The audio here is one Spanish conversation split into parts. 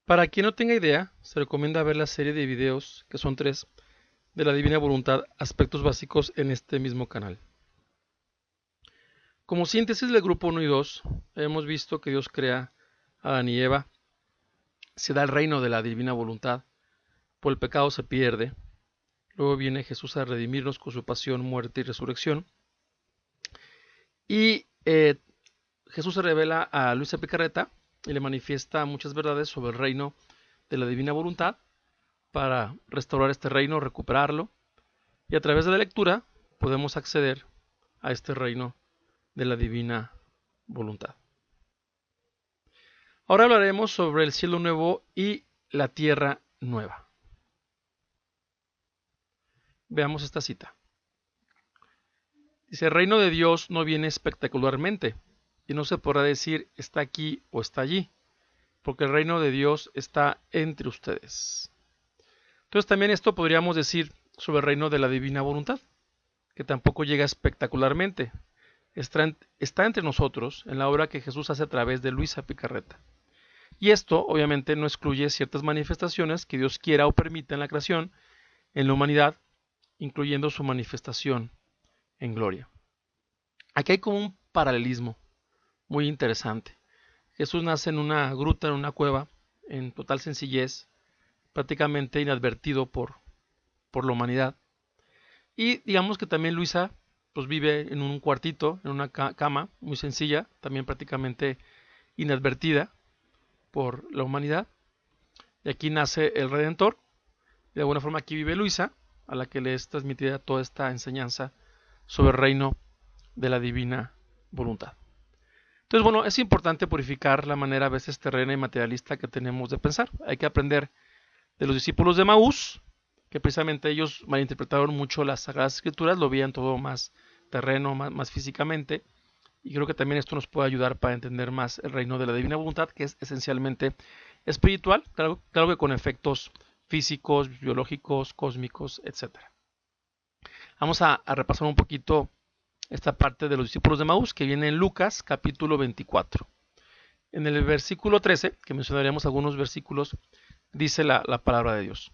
Para quien no tenga idea, se recomienda ver la serie de videos, que son 3, de la Divina Voluntad, aspectos básicos en este mismo canal. Como síntesis del grupo 1 y 2, hemos visto que Dios crea a Adán y Eva, se da el reino de la Divina Voluntad, por el pecado se pierde, luego viene Jesús a redimirnos con su pasión, muerte y resurrección, y Jesús se revela a Luisa Picarreta y le manifiesta muchas verdades sobre el reino de la Divina Voluntad para restaurar este reino, recuperarlo, y a través de la lectura podemos acceder a este reino de la Divina Voluntad. Ahora hablaremos sobre el cielo nuevo y la tierra nueva. Veamos esta cita. Dice: el reino de Dios no viene espectacularmente, y no se podrá decir está aquí o está allí, porque el reino de Dios está entre ustedes. Entonces también esto podríamos decir sobre el reino de la divina voluntad, que tampoco llega espectacularmente. Está entre nosotros en la obra que Jesús hace a través de Luisa Picarreta. Y esto obviamente no excluye ciertas manifestaciones que Dios quiera o permita en la creación, en la humanidad, incluyendo su manifestación en gloria. Aquí hay como un paralelismo muy interesante. Jesús nace en una gruta, en una cueva, en total sencillez, prácticamente inadvertido por la humanidad. Y digamos que también Luisa pues vive en un cuartito, en una cama muy sencilla, también prácticamente inadvertida por la humanidad. Y aquí nace el Redentor. De alguna forma aquí vive Luisa, a la que le es transmitida toda esta enseñanza sobre el reino de la divina voluntad. Entonces, bueno, es importante purificar la manera a veces terrena y materialista que tenemos de pensar. Hay que aprender de los discípulos de Maús, que precisamente ellos malinterpretaron mucho las Sagradas Escrituras, lo veían todo más terreno, más físicamente, y creo que también esto nos puede ayudar para entender más el reino de la divina voluntad, que es esencialmente espiritual, claro que con efectos físicos, biológicos, cósmicos, etc. Vamos a repasar un poquito esta parte de los discípulos de Maús que viene en Lucas capítulo 24. En el versículo 13, que mencionaremos algunos versículos, dice la palabra de Dios.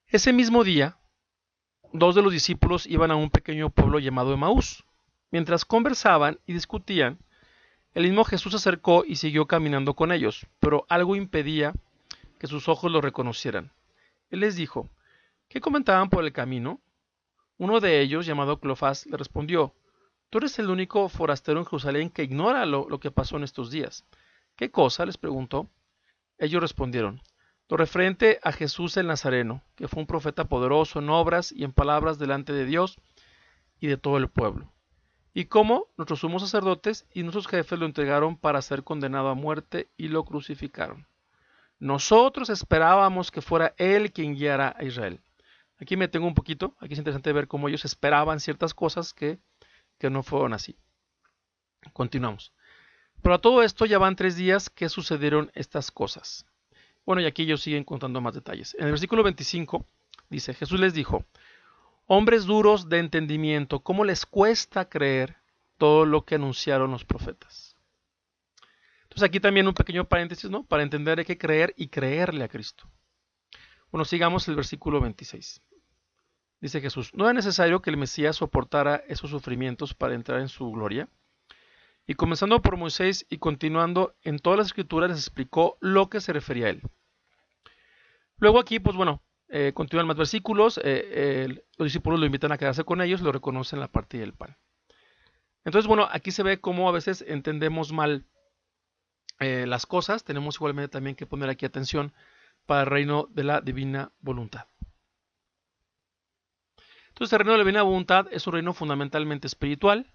Ese mismo día, 2 de los discípulos iban a un pequeño pueblo llamado Emaús. Mientras conversaban y discutían, el mismo Jesús se acercó y siguió caminando con ellos, pero algo impedía que sus ojos lo reconocieran. Él les dijo: ¿qué comentaban por el camino? Uno de ellos, llamado Cleofás, le respondió: tú eres el único forastero en Jerusalén que ignora lo que pasó en estos días. ¿Qué cosa?, les preguntó. Ellos respondieron: lo referente a Jesús el Nazareno, que fue un profeta poderoso en obras y en palabras delante de Dios y de todo el pueblo. Y cómo nuestros sumos sacerdotes y nuestros jefes lo entregaron para ser condenado a muerte y lo crucificaron. Nosotros esperábamos que fuera Él quien guiara a Israel. Aquí me tengo un poquito, aquí es interesante ver cómo ellos esperaban ciertas cosas que no fueron así. Continuamos. Pero a todo esto ya van 3 días que sucedieron estas cosas. Bueno, y aquí ellos siguen contando más detalles. En el versículo 25 dice: Jesús les dijo: hombres duros de entendimiento, ¿cómo les cuesta creer todo lo que anunciaron los profetas? Entonces aquí también un pequeño paréntesis, ¿no? Para entender hay que creer y creerle a Cristo. Bueno, sigamos el versículo 26. Dice Jesús: ¿no era necesario que el Mesías soportara esos sufrimientos para entrar en su gloria? Y comenzando por Moisés y continuando en todas las escrituras les explicó lo que se refería a él. Luego aquí, pues bueno, continúan más versículos, los discípulos lo invitan a quedarse con ellos, lo reconocen la partida del pan. Entonces, bueno, aquí se ve cómo a veces entendemos mal las cosas, tenemos igualmente también que poner aquí atención para el reino de la divina voluntad. Entonces, el reino de la divina voluntad es un reino fundamentalmente espiritual,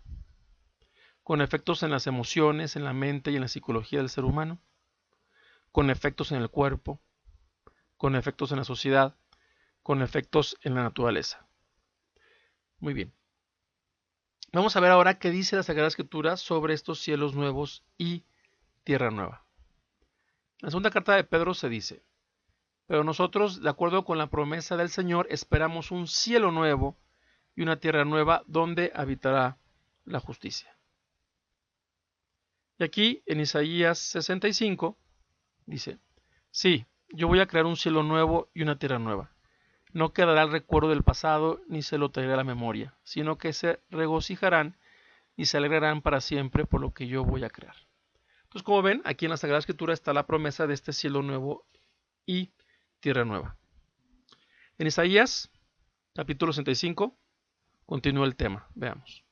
con efectos en las emociones, en la mente y en la psicología del ser humano, con efectos en el cuerpo, con efectos en la sociedad, con efectos en la naturaleza. Muy bien. Vamos a ver ahora qué dice la Sagrada Escritura sobre estos cielos nuevos y tierra nueva. En la segunda carta de Pedro se dice: pero nosotros, de acuerdo con la promesa del Señor, esperamos un cielo nuevo y una tierra nueva donde habitará la justicia. Y aquí en Isaías 65 dice: Sí, yo voy a crear un cielo nuevo y una tierra nueva. No quedará el recuerdo del pasado ni se lo traerá a la memoria, sino que se regocijarán y se alegrarán para siempre por lo que yo voy a crear. Entonces, como ven, aquí en la Sagrada Escritura está la promesa de este cielo nuevo y tierra nueva. En Isaías, capítulo 65, continúa el tema. Veamos.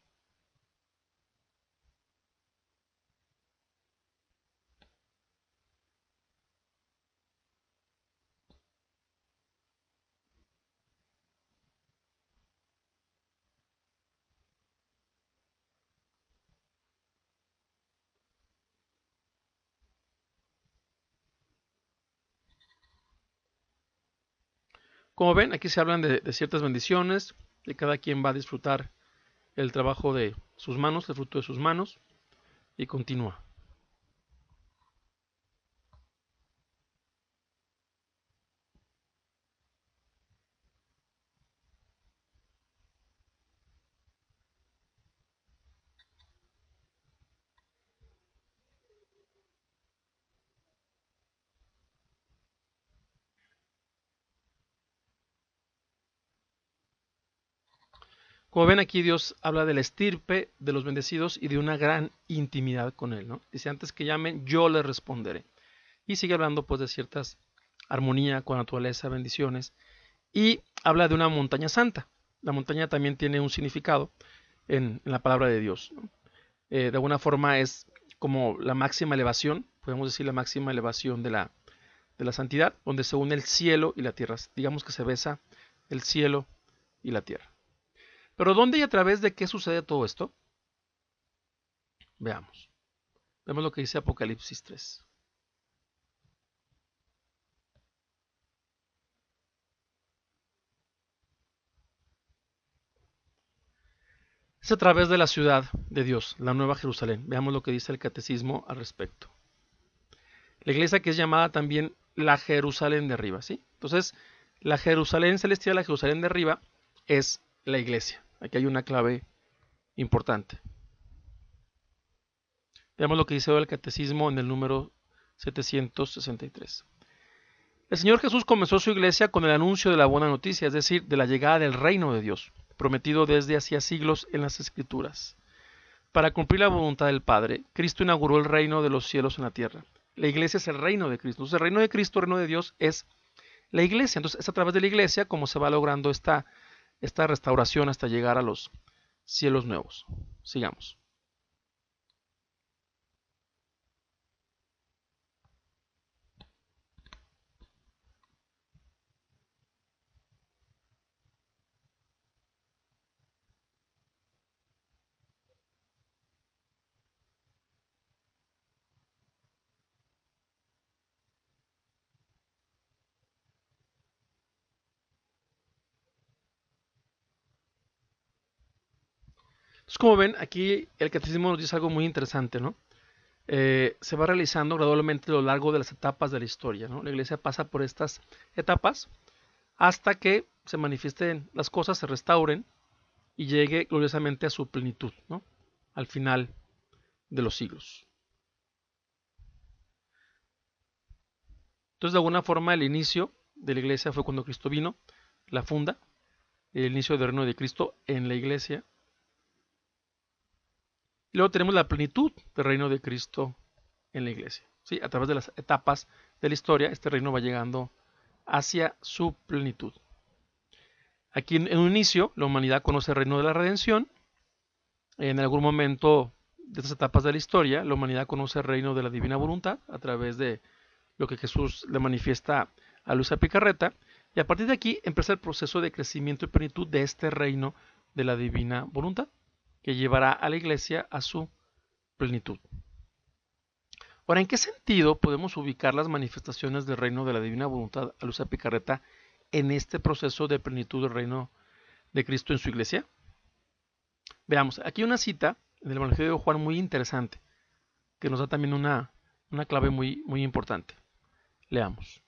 Como ven, aquí se hablan de ciertas bendiciones, de cada quien va a disfrutar el trabajo de sus manos, el fruto de sus manos, y continúa. Como ven aquí Dios habla de la estirpe de los bendecidos y de una gran intimidad con Él, ¿no? Dice, antes que llamen, yo les responderé. Y sigue hablando pues de ciertas armonía con la naturaleza, bendiciones. Y habla de una montaña santa. La montaña también tiene un significado en la palabra de Dios, ¿no? De alguna forma es como la máxima elevación, podemos decir la máxima elevación de la santidad, donde se une el cielo y la tierra. Digamos que se besa el cielo y la tierra. Pero ¿dónde y a través de qué sucede todo esto? Veamos. Vemos lo que dice Apocalipsis 3. Es a través de la ciudad de Dios, la Nueva Jerusalén. Veamos lo que dice el catecismo al respecto. La iglesia que es llamada también la Jerusalén de arriba, ¿sí? Entonces, la Jerusalén celestial, la Jerusalén de arriba, es la iglesia. Aquí hay una clave importante. Veamos lo que dice el catecismo en el número 763. El Señor Jesús comenzó su iglesia con el anuncio de la buena noticia, es decir, de la llegada del reino de Dios, prometido desde hacía siglos en las Escrituras. Para cumplir la voluntad del Padre, Cristo inauguró el reino de los cielos en la tierra. La iglesia es el reino de Cristo. Entonces, el reino de Cristo, el reino de Dios, es la iglesia. Entonces, es a través de la iglesia como se va logrando esta restauración hasta llegar a los cielos nuevos. Sigamos. Entonces, como ven, aquí el catecismo nos dice algo muy interesante, ¿no? Se va realizando gradualmente a lo largo de las etapas de la historia, ¿no? La iglesia pasa por estas etapas hasta que se manifiesten las cosas, se restauren y llegue gloriosamente a su plenitud, ¿no? Al final de los siglos. Entonces, de alguna forma, el inicio de la iglesia fue cuando Cristo vino, la funda, el inicio del reino de Cristo en la iglesia. Y luego tenemos la plenitud del reino de Cristo en la iglesia. ¿Sí? A través de las etapas de la historia, este reino va llegando hacia su plenitud. Aquí en un inicio, la humanidad conoce el reino de la redención. En algún momento de estas etapas de la historia, la humanidad conoce el reino de la divina voluntad a través de lo que Jesús le manifiesta a Luisa Picarreta. Y a partir de aquí empieza el proceso de crecimiento y plenitud de este reino de la divina voluntad, que llevará a la iglesia a su plenitud. Ahora, ¿en qué sentido podemos ubicar las manifestaciones del reino de la divina voluntad a Luisa Picarreta en este proceso de plenitud del reino de Cristo en su iglesia? Veamos, aquí una cita en el Evangelio de Juan muy interesante, que nos da también una clave muy importante. Leamos.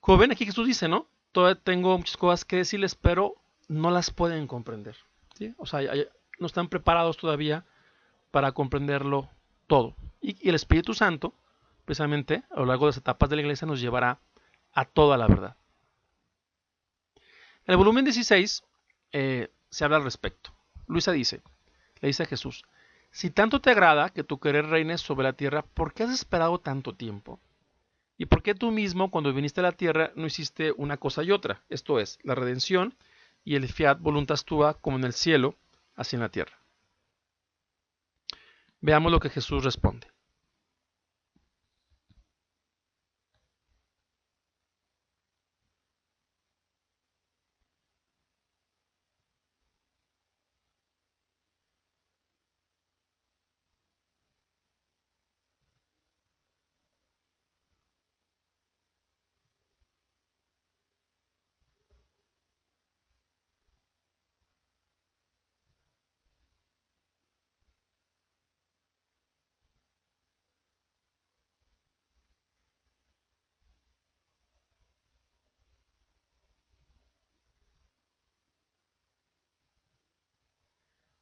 Como ven, aquí Jesús dice, ¿no? todavía tengo muchas cosas que decirles, pero no las pueden comprender. ¿Sí? O sea, no están preparados todavía para comprenderlo todo. Y el Espíritu Santo, precisamente, a lo largo de las etapas de la iglesia, nos llevará a toda la verdad. En el volumen 16 se habla al respecto. Luisa le dice a Jesús, si tanto te agrada que tu querer reine sobre la tierra, ¿por qué has esperado tanto tiempo? ¿Y por qué tú mismo, cuando viniste a la tierra, no hiciste una cosa y otra? Esto es, la redención y el fiat voluntas tua, como en el cielo, así en la tierra. Veamos lo que Jesús responde.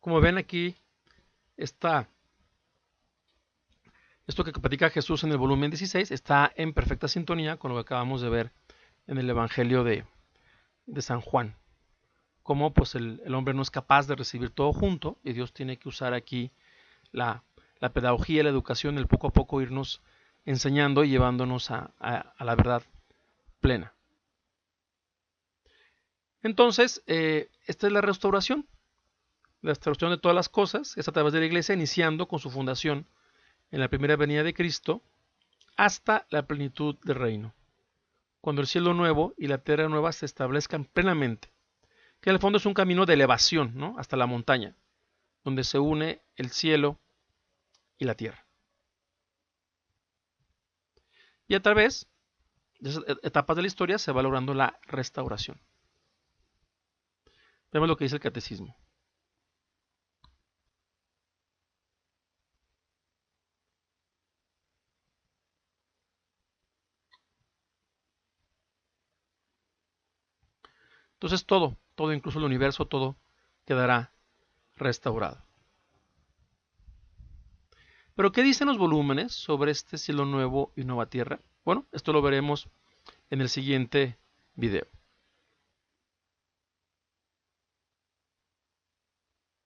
Como ven aquí, esto que platica Jesús en el volumen 16 está en perfecta sintonía con lo que acabamos de ver en el Evangelio de San Juan. Cómo pues el hombre no es capaz de recibir todo junto y Dios tiene que usar aquí la pedagogía, la educación, el poco a poco irnos enseñando y llevándonos a la verdad plena. Entonces, esta es la restauración de todas las cosas, es a través de la iglesia, iniciando con su fundación en la primera venida de Cristo hasta la plenitud del reino, cuando el cielo nuevo y la tierra nueva se establezcan plenamente, que en el fondo es un camino de elevación, ¿no? Hasta la montaña, donde se une el cielo y la tierra. Y a través de esas etapas de la historia se va logrando la restauración. Vemos lo que dice el catecismo. Entonces todo, incluso el universo, todo quedará restaurado. Pero ¿qué dicen los volúmenes sobre este cielo nuevo y nueva tierra? Bueno, esto lo veremos en el siguiente video.